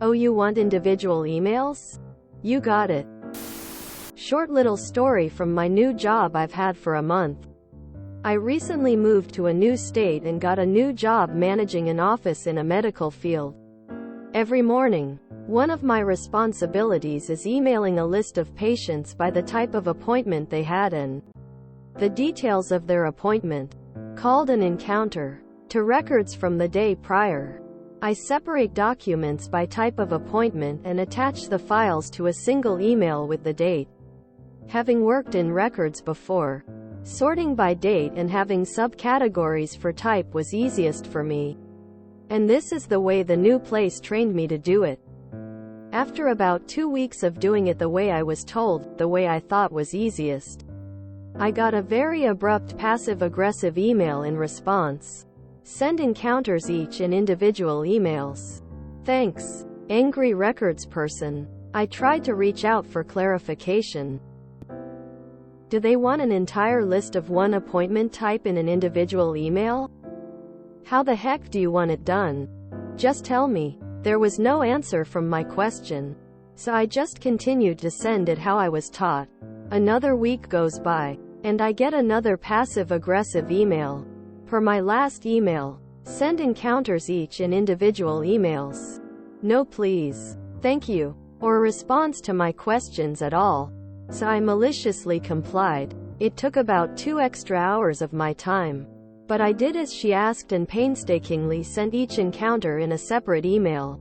Oh, you want individual emails? You got it. Short little story from my new job I've had for a month. I recently moved to a new state and got a new job managing an office in a medical field. Every morning, one of my responsibilities is emailing a list of patients by the type of appointment they had and the details of their appointment, called an encounter, to records from the day prior. I separate documents by type of appointment and attach the files to a single email with the date. Having worked in records before, sorting by date and having subcategories for type was easiest for me. And this is the way the new place trained me to do it. After about 2 weeks of doing it the way I was told, the way I thought was easiest, I got a very abrupt passive-aggressive email in response. Send encounters each in individual emails. Thanks. Angry records person. I tried to reach out for clarification. Do they want an entire list of one appointment type in an individual email? How the heck do you want it done? Just tell me. There was no answer from my question, so I just continued to send it how I was taught. Another week goes by, and I get another passive-aggressive email. Per my last email, send encounters each in individual emails. No please. Thank you. Or response to my questions at all. So I maliciously complied. It took about 2 extra hours of my time. But I did as she asked and painstakingly sent each encounter in a separate email.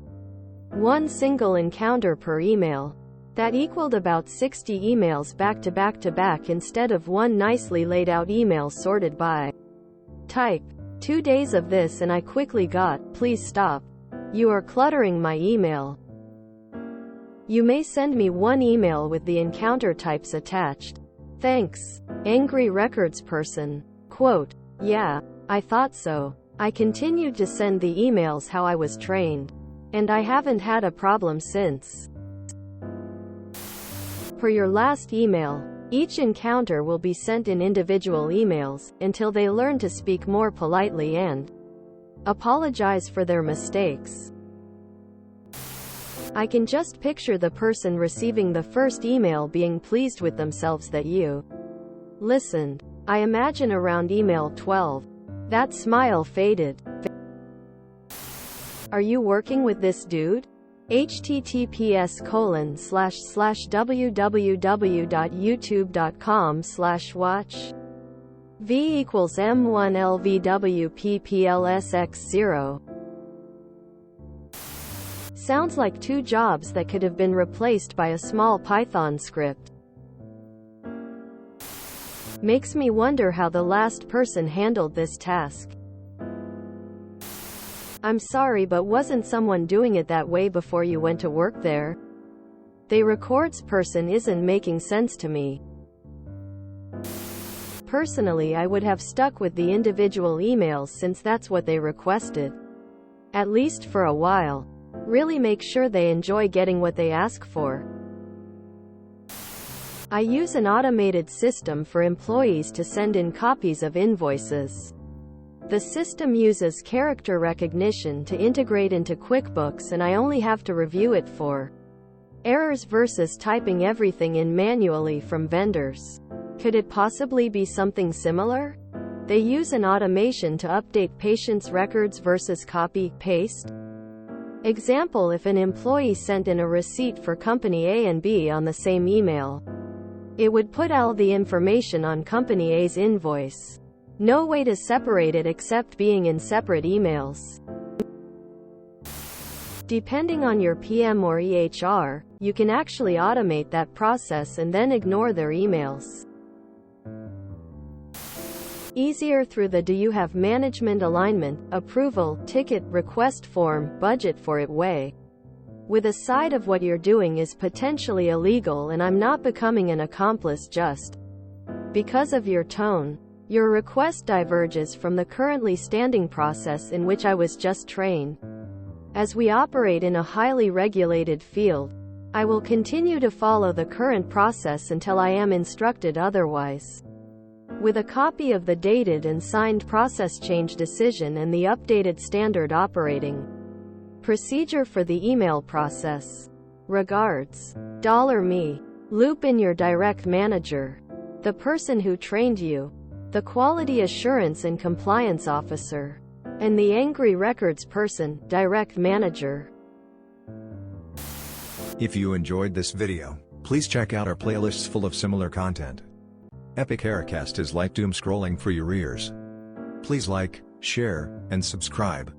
One single encounter per email. That equaled about 60 emails back to back to back instead of one nicely laid out email sorted by type. 2 days of this and I quickly got, please stop. You are cluttering my email. You may send me one email with the encounter types attached. Thanks. Angry records person. Quote. Yeah, I thought so. I continued to send the emails how I was trained. And I haven't had a problem since. Per your last email, each encounter will be sent in individual emails, until they learn to speak more politely and apologize for their mistakes. I can just picture the person receiving the first email being pleased with themselves that you listened. I imagine around email 12. That smile faded. Are you working with this dude? https://www.youtube.com/watch v equals m1lvwpplsx0. Sounds like 2 jobs that could have been replaced by a small Python script. Makes me wonder how the last person handled this task. I'm sorry, but wasn't someone doing it that way before you went to work there? The records person isn't making sense to me. Personally, I would have stuck with the individual emails since that's what they requested. At least for a while. Really make sure they enjoy getting what they ask for. I use an automated system for employees to send in copies of invoices. The system uses character recognition to integrate into QuickBooks and I only have to review it for errors versus typing everything in manually from vendors. Could it possibly be something similar? They use an automation to update patients' records versus copy-paste. Example: if an employee sent in a receipt for company A and B on the same email, it would put all the information on company A's invoice. No way to separate it except being in separate emails. Depending on your PM or EHR, you can actually automate that process and then ignore their emails. Easier through the Do You Have Management Alignment, Approval, Ticket, Request Form, Budget for It way. With a side of what you're doing is potentially illegal and I'm not becoming an accomplice just because of your tone. Your request diverges from the currently standing process in which I was just trained. As we operate in a highly regulated field, I will continue to follow the current process until I am instructed otherwise. With a copy of the dated and signed process change decision and the updated standard operating Procedure for the email process. Regards. $me. Loop in your direct manager, the person who trained you, the quality assurance and compliance officer, and the angry records person, direct manager. If you enjoyed this video, please check out our playlists full of similar content. Epic Aircast is like doom scrolling for your ears. Please like, share, and subscribe.